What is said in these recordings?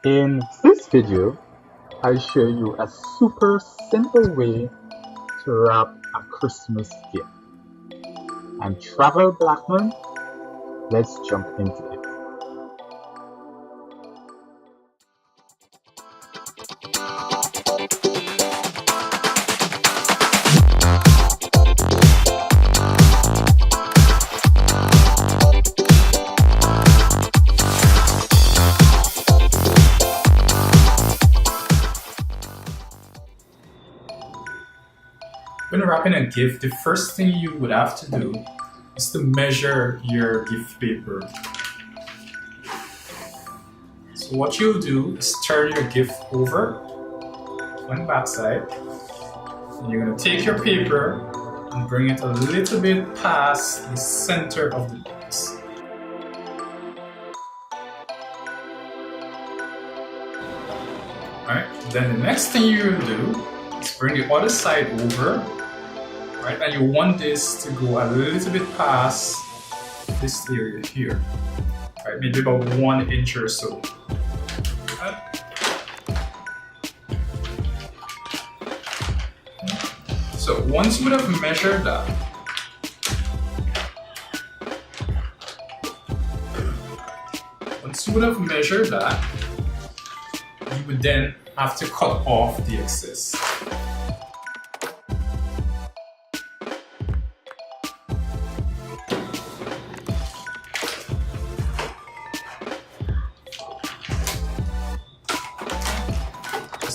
In this video, I'll show you a super simple way to wrap a Christmas gift. I'm Travel Blackman. Let's jump into it. When wrapping a gift, the first thing you would have to do is to measure your gift paper. So what you'll do is turn your gift over on the back side. And you're going to take your paper and bring it a little bit past the center of the box. Alright, then the next thing you'll do is bring the other side over. Right, and you want this to go a little bit past this area here, right? Maybe about 1 inch or so. Right. So once you would have measured that, you would then have to cut off the excess.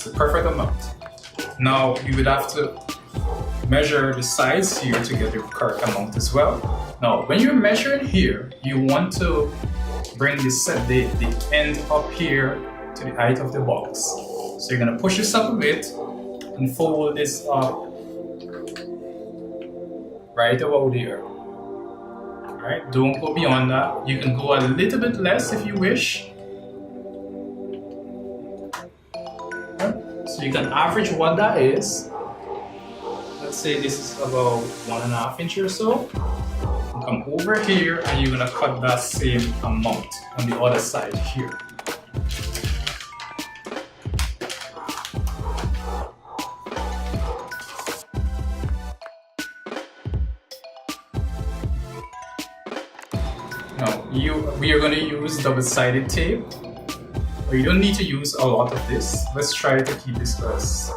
The perfect amount. Now you would have to measure the sides here to get the correct amount as well. Now when you're measuring here, you want to bring the end up here to the height of the box. So you're going to push this up a bit and fold this up right about here. Alright, don't go beyond that. You can go a little bit less if you wish. So you can average what that is. Let's say this is about 1.5 inches or so. You come over here and you're gonna cut that same amount on the other side here. Now we are gonna use double-sided tape. You don't need to use a lot of this. Let's try to keep this as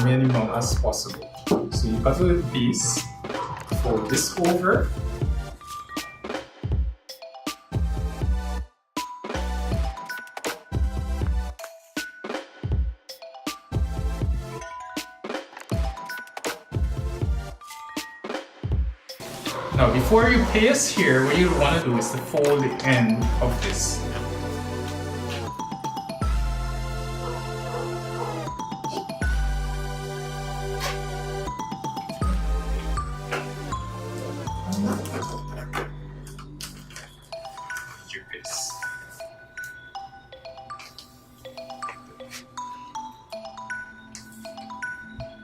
minimum as possible. So you cut a little piece, fold this over. Now before you paste here, what you want to do is to fold the end of this.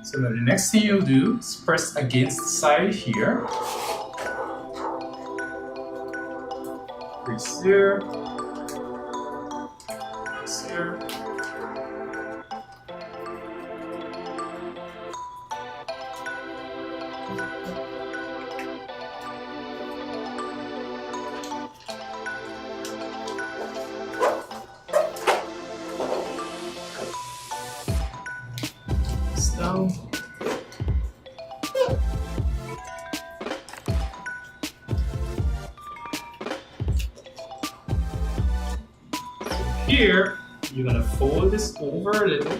So now the next thing you'll do is press against the side here. Press here. Press here. Down. Here, you're gonna fold this over a little.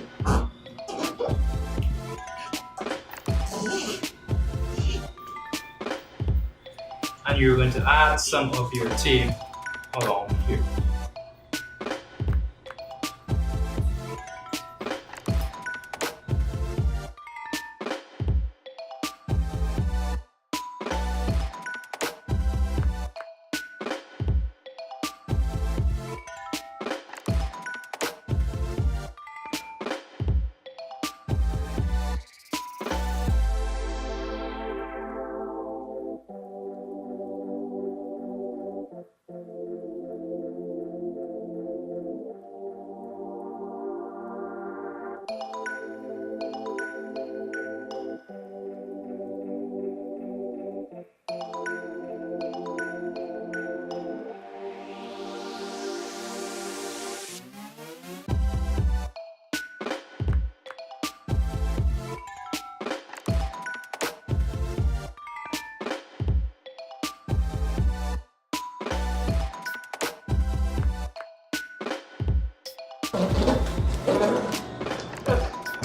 And you're going to add some of your tape along here.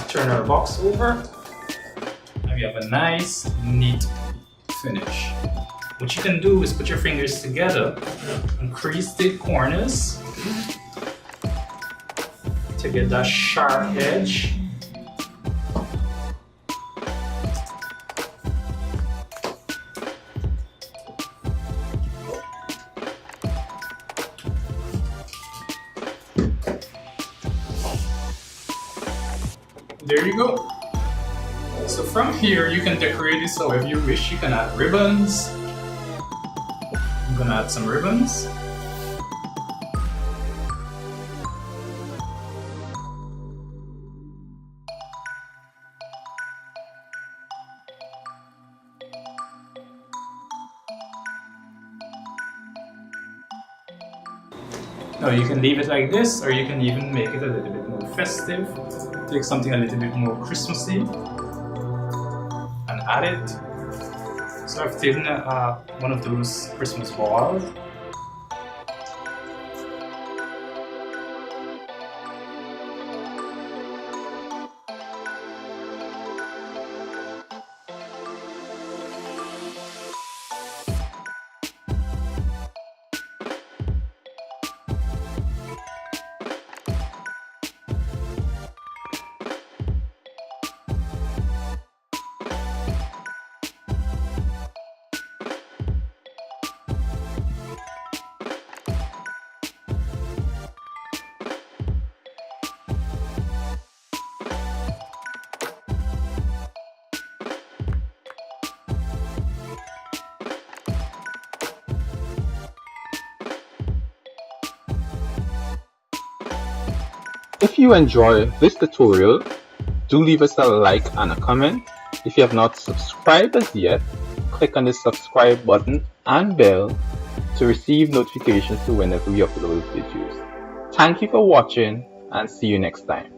Turn our box over, and we have a nice, neat finish. What you can do is put your fingers together and crease the corners to get that sharp edge. There you go. So from here, you can decorate this however you wish. You can add ribbons. I'm gonna add some ribbons. Now you can leave it like this, or you can even make it a little bit more festive. Take something a little bit more Christmassy and add it. So I've taken one of those Christmas balls. If you enjoy this tutorial, do leave us a like and a comment. If you have not subscribed as yet, click on the subscribe button and bell to receive notifications to whenever we upload videos. Thank you for watching and see you next time.